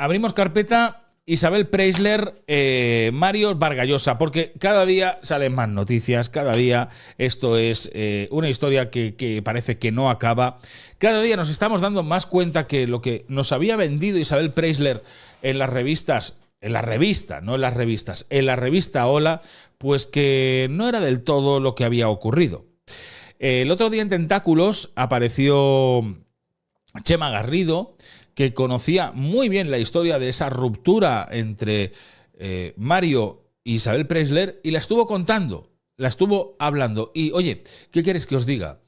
abrimos carpeta Isabel Preisler, Mario Vargas Llosa, porque cada día salen más noticias, cada día esto es una historia que parece que no acaba. Cada día nos estamos dando más cuenta que lo que nos había vendido Isabel Preisler en las revistas, en la revista, no en las revistas, en la revista Hola, pues que no era del todo lo que había ocurrido. El otro día en Tentáculos apareció Chema Garrido, que conocía muy bien la historia de esa ruptura entre Mario e Isabel Preisler y la estuvo contando, la estuvo hablando. Y oye, ¿qué quieres que os diga?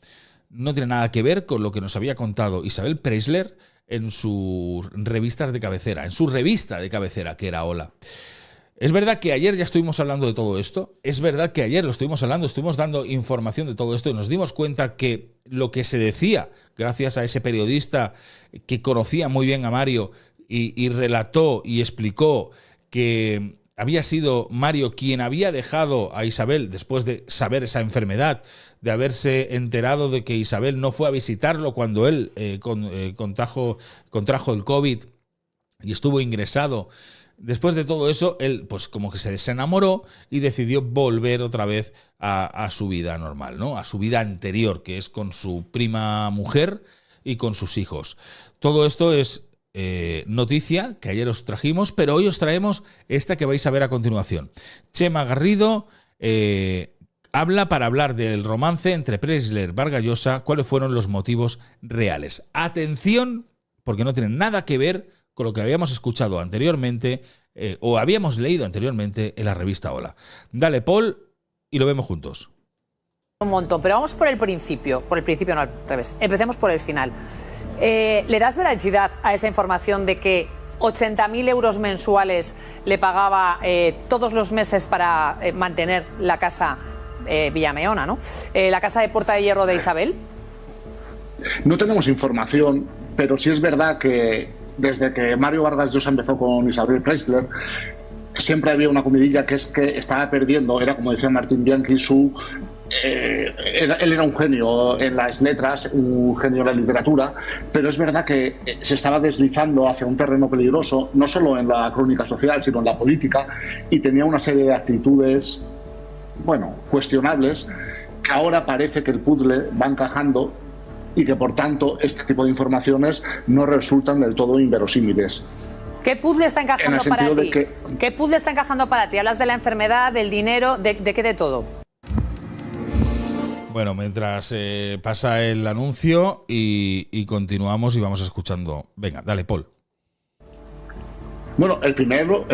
No tiene nada que ver con lo que nos había contado Isabel Preisler en sus revistas de cabecera, en su revista de cabecera, que era Hola. Es verdad que ayer ya estuvimos hablando de todo esto, es verdad que ayer lo estuvimos hablando, estuvimos dando información de todo esto y nos dimos cuenta que lo que se decía, gracias a ese periodista que conocía muy bien a Mario y relató y explicó que había sido Mario quien había dejado a Isabel después de saber esa enfermedad, de haberse enterado de que Isabel no fue a visitarlo cuando él contrajo el COVID y estuvo ingresado. Después de todo eso, él pues como que se desenamoró y decidió volver otra vez a su vida normal, ¿no? A su vida anterior, que es con su prima mujer y con sus hijos. Todo esto es noticia que ayer os trajimos, pero hoy os traemos esta que vais a ver a continuación. Chema Garrido habla para hablar del romance entre Preisler y Vargas Llosa, cuáles fueron los motivos reales. Atención, porque no tienen nada que ver con lo que habíamos escuchado anteriormente o habíamos leído anteriormente en la revista Hola. Dale, Paul, y lo vemos juntos. Un montón, pero vamos por el principio no, al revés. Empecemos por el final. ¿Le das veracidad a esa información de que 80.000 euros mensuales le pagaba todos los meses para mantener la casa Villameona, ¿no? La casa de Puerta de Hierro de Isabel? No tenemos información, pero sí es verdad que desde que Mario Vargas Llosa empezó con Isabel Preisler, siempre había una comidilla que es que estaba perdiendo, era como decía Martín Bianchi, él era un genio en las letras, un genio en la literatura, pero es verdad que se estaba deslizando hacia un terreno peligroso, no solo en la crónica social, sino en la política, y tenía una serie de actitudes, bueno, cuestionables, que ahora parece que el puzzle va encajando y que por tanto este tipo de informaciones no resultan del todo inverosímiles. ¿Qué puzzle está encajando para ti? ¿Qué puzzle está encajando para ti? ¿Hablas de la enfermedad, del dinero, de qué, de todo? Bueno, mientras pasa el anuncio y continuamos y vamos escuchando. Venga, dale, Paul. Bueno, el primero,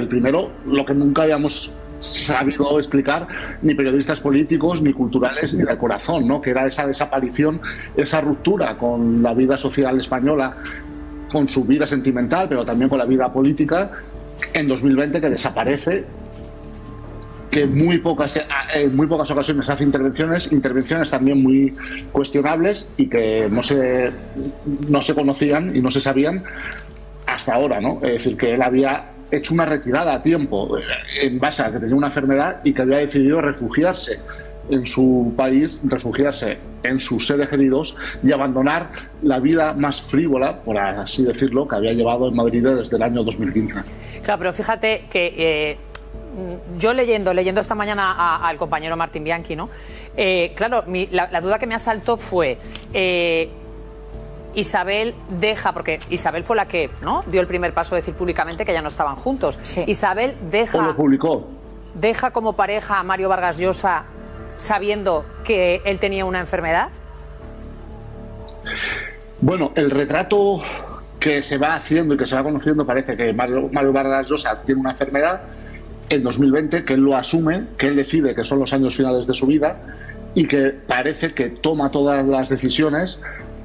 lo que nunca habíamos sabido explicar ni periodistas políticos, ni culturales, ni del corazón, ¿no? Que era esa desaparición, esa ruptura con la vida social española, con su vida sentimental, pero también con la vida política, en 2020, que desaparece, que en muy pocas ocasiones hace intervenciones también muy cuestionables y que no se conocían y no se sabían hasta ahora, ¿no? Es decir, que él había hecho una retirada a tiempo en base a que tenía una enfermedad y que había decidido refugiarse en su país, refugiarse en sus seres queridos y abandonar la vida más frívola, por así decirlo, que había llevado en Madrid desde el año 2015. Claro, pero fíjate que yo leyendo esta mañana al compañero Martín Bianchi, ¿no? Claro, la duda que me asaltó fue Isabel deja, porque Isabel fue la que, ¿no?, dio el primer paso de decir públicamente que ya no estaban juntos. Sí. Isabel deja, o lo publicó, deja como pareja a Mario Vargas Llosa sabiendo que él tenía una enfermedad. Bueno, el retrato que se va haciendo y que se va conociendo parece que Mario Vargas Llosa tiene una enfermedad en 2020, que él lo asume, que él decide que son los años finales de su vida y que parece que toma todas las decisiones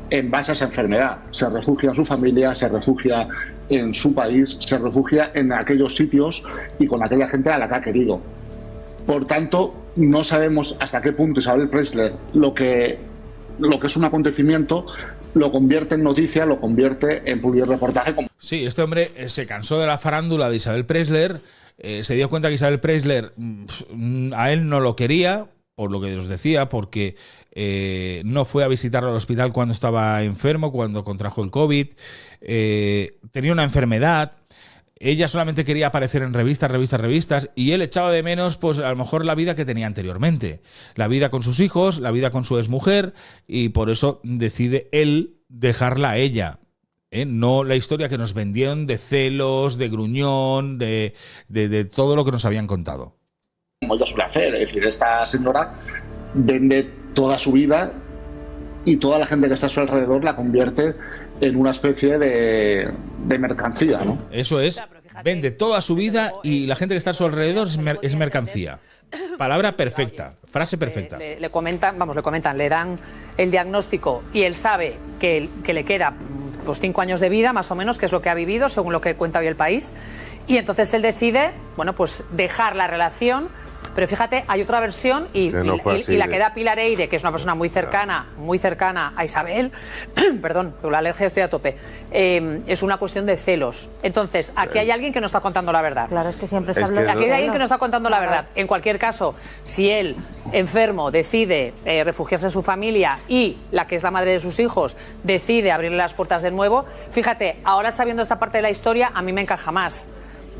en base a esa enfermedad. Se refugia en su familia, se refugia en su país, se refugia en aquellos sitios y con aquella gente a la que ha querido. Por tanto, no sabemos hasta qué punto Isabel Preisler lo que es un acontecimiento lo convierte en noticia, lo convierte en publirreportaje. Sí, este hombre se cansó de la farándula de Isabel Preisler, se dio cuenta que Isabel Preisler a él no lo quería, por lo que os decía, porque no fue a visitarlo al hospital cuando estaba enfermo, cuando contrajo el COVID, tenía una enfermedad, ella solamente quería aparecer en revistas, y él echaba de menos, pues a lo mejor la vida que tenía anteriormente, la vida con sus hijos, la vida con su exmujer, y por eso decide él dejarla a ella. No la historia que nos vendieron de celos, de gruñón, de todo lo que nos habían contado. Como ella suele hacer, es decir, esta señora vende toda su vida y toda la gente que está a su alrededor la convierte en una especie de mercancía, ¿no? Eso es, vende toda su vida y la gente que está a su alrededor es mercancía. Palabra perfecta, frase perfecta. Le comentan, le dan el diagnóstico y él sabe que le queda pues 5 años de vida, más o menos, que es lo que ha vivido, según lo que cuenta hoy El País. Y entonces él decide, bueno, pues dejar la relación. Pero fíjate, hay otra versión y la que da Pilar Eyre, que es una persona muy cercana a Isabel, perdón, con la alergia estoy a tope, es una cuestión de celos. Entonces, aquí hay alguien que nos está contando la verdad. Claro, es que siempre se habla de aquí hay alguien que nos está contando la verdad. En cualquier caso, si él, enfermo, decide refugiarse en su familia y la que es la madre de sus hijos decide abrirle las puertas de nuevo, fíjate, ahora sabiendo esta parte de la historia, a mí me encaja más.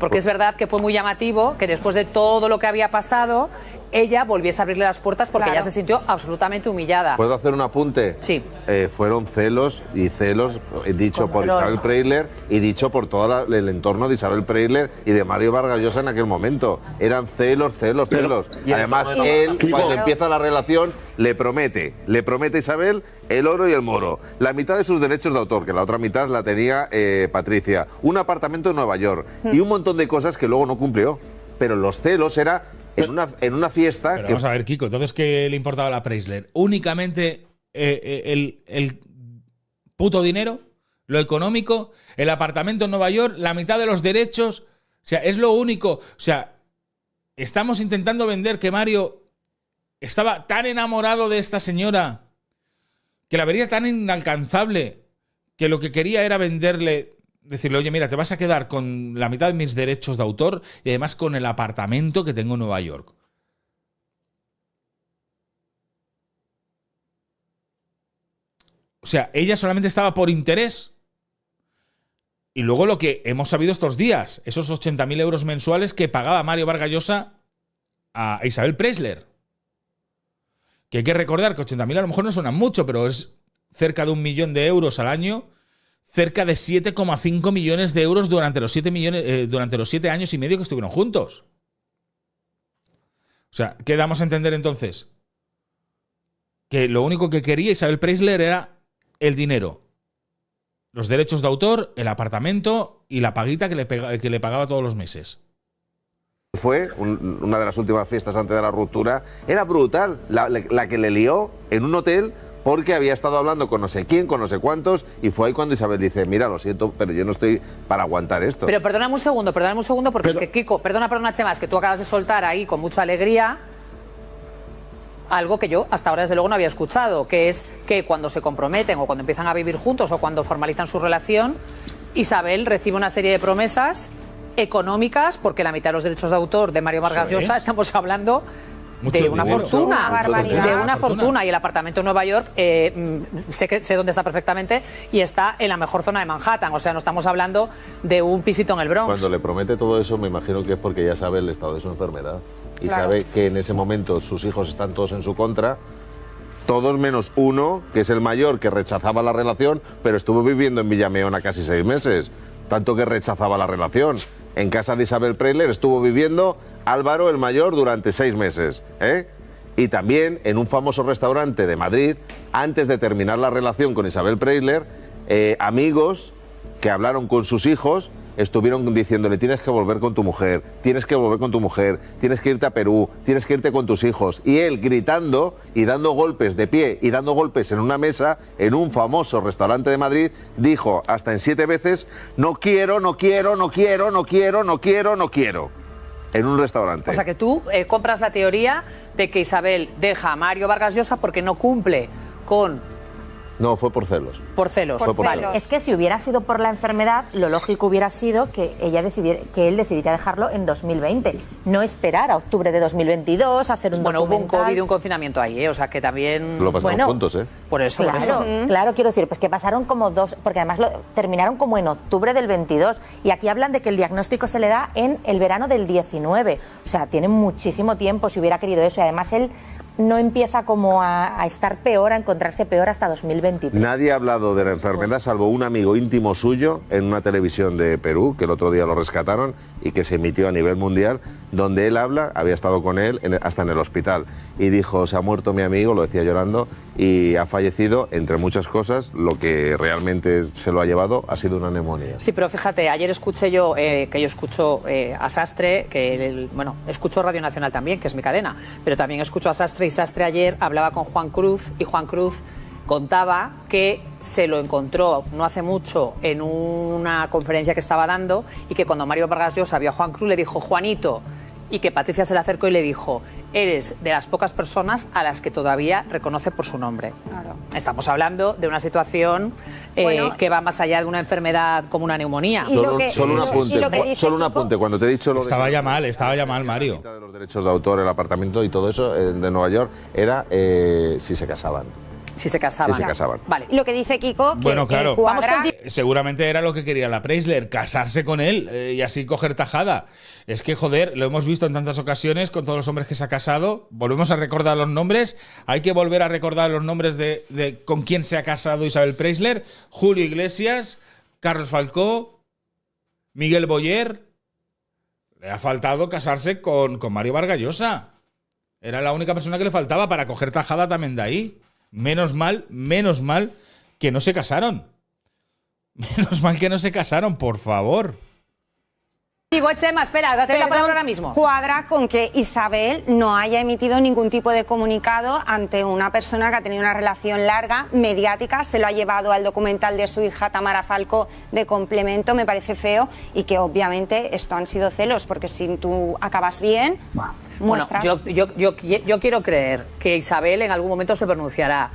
Porque es verdad que fue muy llamativo que después de todo lo que había pasado, ella volviese a abrirle las puertas porque ella se sintió absolutamente humillada. ¿Puedo hacer un apunte? Sí. Fueron celos dicho por Isabel Preisler y dicho por todo el entorno de Isabel Preisler y de Mario Vargas Llosa en aquel momento. Eran celos. Y además él, cuando empieza la relación, le promete a Isabel el oro y el moro, la mitad de sus derechos de autor, que la otra mitad la tenía Patricia, un apartamento en Nueva York y un montón de cosas que luego no cumplió. Pero los celos era en una fiesta. Pero vamos a ver, Kiko, entonces, ¿qué le importaba a la Preisler? ¿Únicamente el puto dinero? ¿Lo económico? ¿El apartamento en Nueva York? ¿La mitad de los derechos? O sea, es lo único. O sea, estamos intentando vender que Mario estaba tan enamorado de esta señora, que la vería tan inalcanzable, que lo que quería era venderle, decirle, oye, mira, te vas a quedar con la mitad de mis derechos de autor y además con el apartamento que tengo en Nueva York. O sea, ella solamente estaba por interés. Y luego lo que hemos sabido estos días, esos 80.000 euros mensuales que pagaba Mario Vargas Llosa a Isabel Preisler. Que hay que recordar que 80.000 a lo mejor no suenan mucho, pero es cerca de 1 millón de euros al año, cerca de 7,5 millones de euros durante los 7 años y medio que estuvieron juntos. O sea, ¿qué damos a entender entonces? Que lo único que quería Isabel Preisler era el dinero, los derechos de autor, el apartamento y la paguita que le pagaba todos los meses. Fue una de las últimas fiestas antes de la ruptura. Era brutal la que le lió en un hotel porque había estado hablando con no sé quién, con no sé cuántos, y fue ahí cuando Isabel dice, mira, lo siento, pero yo no estoy para aguantar esto. Pero perdóname un segundo, porque es que, Kiko, perdona, Chema, es que tú acabas de soltar ahí con mucha alegría algo que yo hasta ahora desde luego no había escuchado, que es que cuando se comprometen o cuando empiezan a vivir juntos o cuando formalizan su relación, Isabel recibe una serie de promesas económicas, porque la mitad de los derechos de autor de Mario Vargas Llosa, estamos hablando de una fortuna, y el apartamento en Nueva York sé dónde está perfectamente y está en la mejor zona de Manhattan, o sea, no estamos hablando de un pisito en el Bronx. Cuando le promete todo eso, me imagino que es porque ya sabe el estado de su enfermedad y sabe que en ese momento sus hijos están todos en su contra, todos menos uno, que es el mayor, que rechazaba la relación, pero estuvo viviendo en Villameona casi 6 meses, tanto que rechazaba la relación. En casa de Isabel Preisler estuvo viviendo Álvaro el mayor durante 6 meses, y también en un famoso restaurante de Madrid, antes de terminar la relación con Isabel Preisler, amigos que hablaron con sus hijos estuvieron diciéndole, tienes que volver con tu mujer, tienes que volver con tu mujer, tienes que irte a Perú, tienes que irte con tus hijos. Y él gritando y dando golpes de pie y dando golpes en una mesa en un famoso restaurante de Madrid, dijo hasta en 7 veces, no quiero, en un restaurante. O sea que tú compras la teoría de que Isabel deja a Mario Vargas Llosa porque no cumple con No, fue por celos. Por celos. Fue por vale. celos. Es que si hubiera sido por la enfermedad, lo lógico hubiera sido que él decidiría dejarlo en 2020, no esperar a octubre de 2022, hacer un Bueno, hubo un documental. COVID y un confinamiento ahí, ¿eh? O sea que también... Lo pasaron Bueno, juntos, ¿eh? Por eso, por eso. Claro, quiero decir, pues que pasaron como 2, porque además terminaron como en octubre del 22, y aquí hablan de que el diagnóstico se le da en el verano del 19, o sea, tiene muchísimo tiempo si hubiera querido eso, y además él no empieza como a estar peor, a encontrarse peor hasta 2023. Nadie ha hablado de la enfermedad salvo un amigo íntimo suyo en una televisión de Perú, que el otro día lo rescataron y que se emitió a nivel mundial, donde él había estado con él hasta en el hospital, y dijo, se ha muerto mi amigo, lo decía llorando, y ha fallecido, entre muchas cosas, lo que realmente se lo ha llevado ha sido una neumonía. Sí, pero fíjate, ayer escuché yo, que yo escucho a Sastre, bueno, escucho Radio Nacional también, que es mi cadena, pero también escucho a Sastre, y Sastre ayer hablaba con Juan Cruz, y Juan Cruz contaba que se lo encontró no hace mucho en una conferencia que estaba dando, y que cuando Mario Vargas Llosa vio a Juan Cruz le dijo, Juanito, y que Patricia se le acercó y le dijo, eres de las pocas personas a las que todavía reconoce por su nombre. Claro. Estamos hablando de una situación que va más allá de una enfermedad como una neumonía. Solo un apunte, cuando te he dicho lo Estaba ya mal, Mario. de los derechos de autor, el apartamento y todo eso de Nueva York, era si se casaban. Si se casaban. Si se casaban. Vale. Lo que dice Kiko, que Bueno, claro. cuadra... Seguramente era lo que quería la Preisler, casarse con él y así coger tajada. Es que, joder, lo hemos visto en tantas ocasiones con todos los hombres que se ha casado. Volvemos a recordar los nombres. Hay que volver a recordar los nombres de con quién se ha casado Isabel Preisler. Julio Iglesias, Carlos Falcó, Miguel Boyer. Le ha faltado casarse con Mario Vargas Llosa. Era la única persona que le faltaba para coger tajada también de ahí. Menos mal que no se casaron. Menos mal que no se casaron, por favor. Digo, Chema, espera, date la palabra ahora mismo. Cuadra con que Isabel no haya emitido ningún tipo de comunicado ante una persona que ha tenido una relación larga, mediática, se lo ha llevado al documental de su hija Tamara Falcó de complemento, me parece feo, y que obviamente esto han sido celos, porque si tú acabas bien, muestras... Bueno, yo quiero creer que Isabel en algún momento se pronunciará,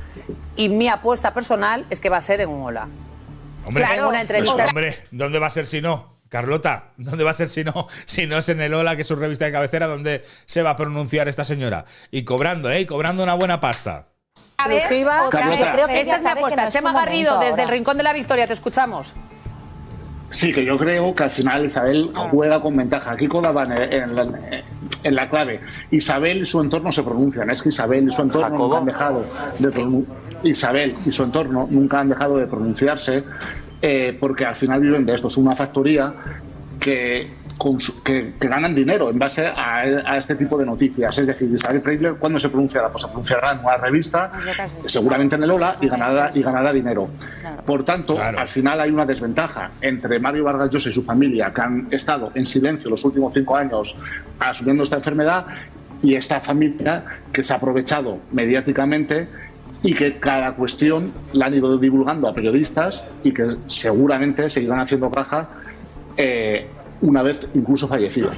y mi apuesta personal es que va a ser en un hola. Hombre, en una entrevista. Hombre, ¿dónde va a ser si no? Carlota, ¿dónde va a ser si no? Si no es en el Hola, que es su revista de cabecera, donde se va a pronunciar esta señora. Y cobrando, cobrando una buena pasta. Exclusiva. Carlota. Esta es mi apuesta. Chema Garrido, desde el Rincón de la Victoria, te escuchamos. Sí, que yo creo que al final Isabel juega con ventaja. Aquí daba en la clave. Isabel y su entorno se pronuncian. Es que Isabel y su entorno nunca han dejado de Isabel y su entorno nunca han dejado de pronunciarse, porque al final viven de esto. Es una factoría que ganan dinero en base a este tipo de noticias. Es decir, Isabel Preisler, ¿cuándo se pronunciará? Pues se pronunciará en una revista, seguramente en el Hola, y ganará dinero. Por tanto, al final hay una desventaja entre Mario Vargas Llosa y su familia, que han estado en silencio los últimos 5 años asumiendo esta enfermedad, y esta familia que se ha aprovechado mediáticamente y que cada cuestión la han ido divulgando a periodistas, y que seguramente seguirán haciendo caja una vez incluso fallecido.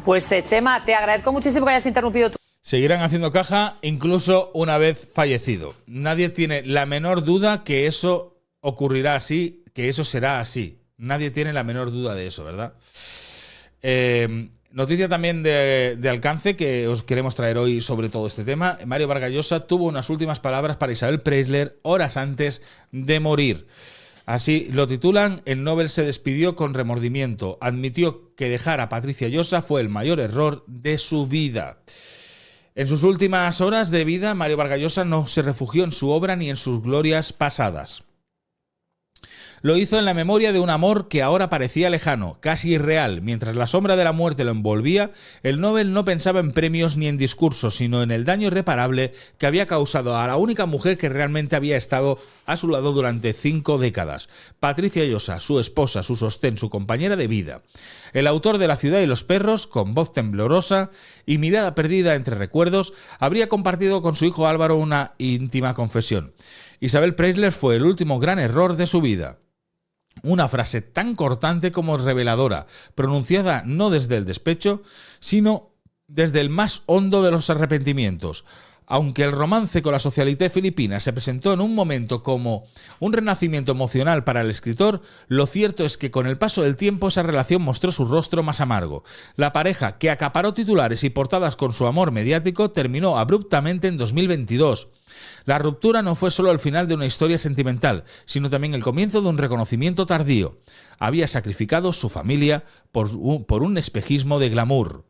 Pues Chema, te agradezco muchísimo que hayas interrumpido tú. Seguirán haciendo caja incluso una vez fallecido. Nadie tiene la menor duda que eso ocurrirá así, que eso será así. Nadie tiene la menor duda de eso, ¿verdad? Noticia también de alcance que os queremos traer hoy sobre todo este tema. Mario Vargas Llosa tuvo unas últimas palabras para Isabel Preisler horas antes de morir. Así lo titulan: el Nobel se despidió con remordimiento. Admitió que dejar a Patricia Llosa fue el mayor error de su vida. En sus últimas horas de vida, Mario Vargas Llosa no se refugió en su obra ni en sus glorias pasadas. Lo hizo en la memoria de un amor que ahora parecía lejano, casi irreal. Mientras la sombra de la muerte lo envolvía, el Nobel no pensaba en premios ni en discursos, sino en el daño irreparable que había causado a la única mujer que realmente había estado a su lado durante 5 décadas. Patricia Llosa, su esposa, su sostén, su compañera de vida. El autor de La ciudad y los perros, con voz temblorosa y mirada perdida entre recuerdos, habría compartido con su hijo Álvaro una íntima confesión. Isabel Preisler fue el último gran error de su vida. Una frase tan cortante como reveladora, pronunciada no desde el despecho, sino desde el más hondo de los arrepentimientos. Aunque el romance con la socialité filipina se presentó en un momento como un renacimiento emocional para el escritor, lo cierto es que con el paso del tiempo esa relación mostró su rostro más amargo. La pareja, que acaparó titulares y portadas con su amor mediático, terminó abruptamente en 2022. La ruptura no fue solo el final de una historia sentimental, sino también el comienzo de un reconocimiento tardío. Había sacrificado su familia por un espejismo de glamour.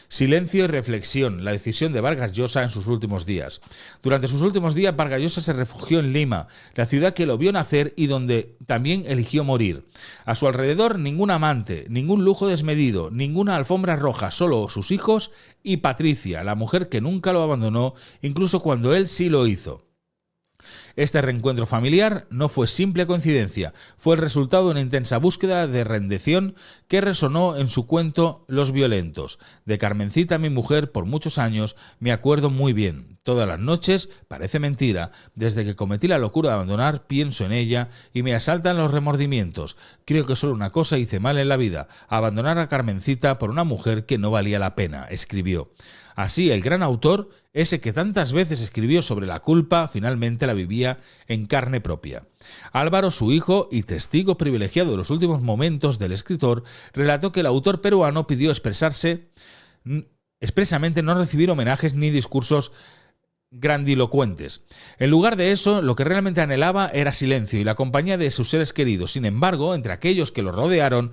Silencio y reflexión, la decisión de Vargas Llosa en sus últimos días. Durante sus últimos días, Vargas Llosa se refugió en Lima, la ciudad que lo vio nacer y donde también eligió morir. A su alrededor, ningún amante, ningún lujo desmedido, ninguna alfombra roja, solo sus hijos y Patricia, la mujer que nunca lo abandonó, incluso cuando él sí lo hizo. Este reencuentro familiar no fue simple coincidencia, fue el resultado de una intensa búsqueda de rendición que resonó en su cuento Los violentos. De Carmencita, mi mujer, por muchos años me acuerdo muy bien. Todas las noches, parece mentira, desde que cometí la locura de abandonar, pienso en ella y me asaltan los remordimientos. Creo que solo una cosa hice mal en la vida, abandonar a Carmencita por una mujer que no valía la pena, escribió. Así, el gran autor, ese que tantas veces escribió sobre la culpa, finalmente la vivía en carne propia. Álvaro, su hijo y testigo privilegiado de los últimos momentos del escritor, relató que el autor peruano pidió expresamente no recibir homenajes ni discursos grandilocuentes. En lugar de eso, lo que realmente anhelaba era silencio y la compañía de sus seres queridos. Sin embargo, entre aquellos que lo rodearon,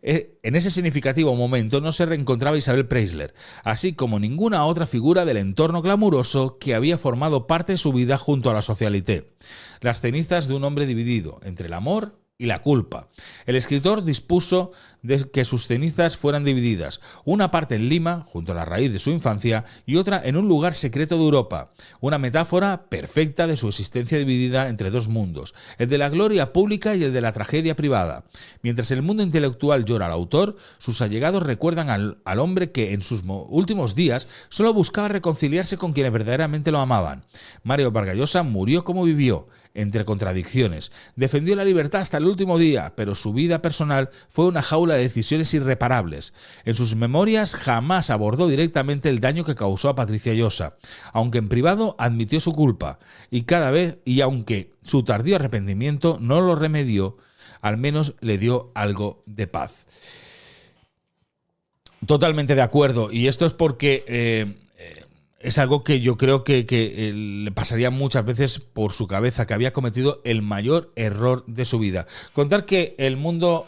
en ese significativo momento no se reencontraba Isabel Preisler, así como ninguna otra figura del entorno glamuroso que había formado parte de su vida junto a la socialité. Las cenizas de un hombre dividido entre el amor y la culpa. El escritor dispuso de que sus cenizas fueran divididas, una parte en Lima, junto a la raíz de su infancia, y otra en un lugar secreto de Europa, una metáfora perfecta de su existencia dividida entre dos mundos, el de la gloria pública y el de la tragedia privada. Mientras el mundo intelectual llora al autor, sus allegados recuerdan al hombre que en sus últimos días solo buscaba reconciliarse con quienes verdaderamente lo amaban. Mario Vargas Llosa murió como vivió, entre contradicciones. Defendió la libertad hasta el último día, pero su vida personal fue una jaula de decisiones irreparables. En sus memorias jamás abordó directamente el daño que causó a Patricia Llosa, aunque en privado admitió su culpa, y aunque su tardío arrepentimiento no lo remedió, al menos le dio algo de paz. Totalmente de acuerdo, y esto es porque es algo que yo creo que le pasaría muchas veces por su cabeza, que había cometido el mayor error de su vida. Contar que el mundo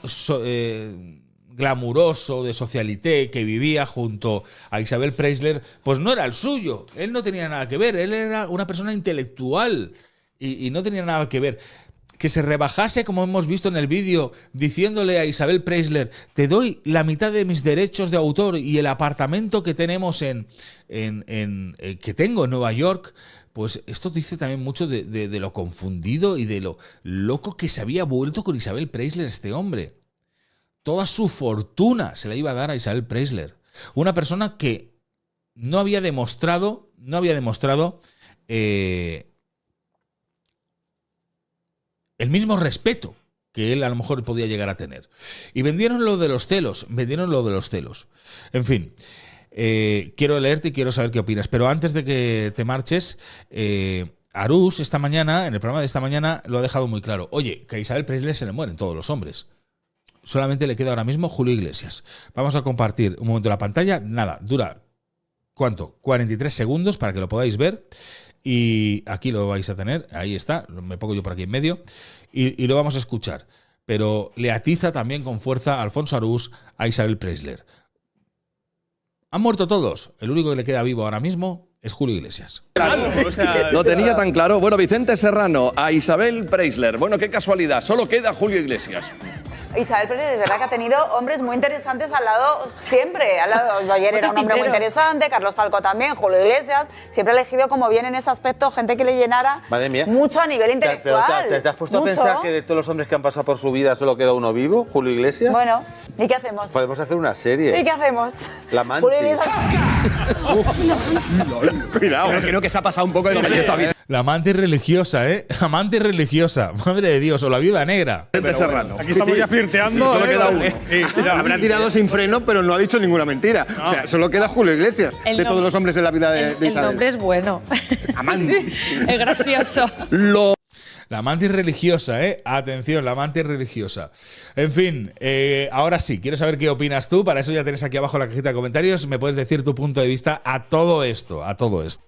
glamuroso de socialité que vivía junto a Isabel Preisler, pues no era el suyo. Él no tenía nada que ver, él era una persona intelectual y no tenía nada que ver. Que se rebajase, como hemos visto en el vídeo, diciéndole a Isabel Preisler: te doy la mitad de mis derechos de autor y el apartamento que tenemos que tengo en Nueva York, pues esto dice también mucho de lo confundido y de lo loco que se había vuelto con Isabel Preisler este hombre. Toda su fortuna se la iba a dar a Isabel Preisler. Una persona que no había demostrado el mismo respeto que él a lo mejor podía llegar a tener. Y vendieron lo de los celos. En fin, quiero leerte y quiero saber qué opinas. Pero antes de que te marches, Arús esta mañana, en el programa de esta mañana, lo ha dejado muy claro. Oye, que a Isabel Preisler se le mueren todos los hombres. Solamente le queda ahora mismo Julio Iglesias. Vamos a compartir un momento la pantalla. Nada, dura, ¿cuánto? 43 segundos para que lo podáis ver. Y aquí lo vais a tener, ahí está, me pongo yo por aquí en medio y lo vamos a escuchar. Pero le atiza también con fuerza Alfonso Arús a Isabel Preisler. Han muerto todos, el único que le queda vivo ahora mismo es Julio Iglesias. Lo tenía tan claro. Bueno, Vicente Serrano, a Isabel Preisler. Bueno, qué casualidad, solo queda Julio Iglesias. Isabel Preisler es verdad que ha tenido hombres muy interesantes al lado siempre. Ayer era un hombre muy interesante, Carlos Falcó también, Julio Iglesias. Siempre ha elegido como bien en ese aspecto gente que le llenara mucho a nivel intelectual. Pero ¿te has puesto a pensar que de todos los hombres que han pasado por su vida solo queda uno vivo, Julio Iglesias? Bueno, ¿y qué hacemos? Podemos hacer una serie. ¿Y qué hacemos? La Mantis. Cuidado. Pero creo que se ha pasado un poco de lo que yo estaba viendo. La amante religiosa, ¿eh? Amante religiosa. Madre de Dios, o la viuda negra. Serrano. Aquí estamos ya flirteando. Solo queda uno. Habrá tirado sin freno, pero no ha dicho ninguna mentira. No. O sea, solo queda Julio Iglesias, de todos los hombres de la vida de Isabel. El nombre es bueno. Amante. Es gracioso. La amante religiosa, ¿eh? Atención, la amante religiosa. En fin, ahora sí, quiero saber qué opinas tú. Para eso ya tienes aquí abajo la cajita de comentarios. Me puedes decir tu punto de vista a todo esto, a todo esto.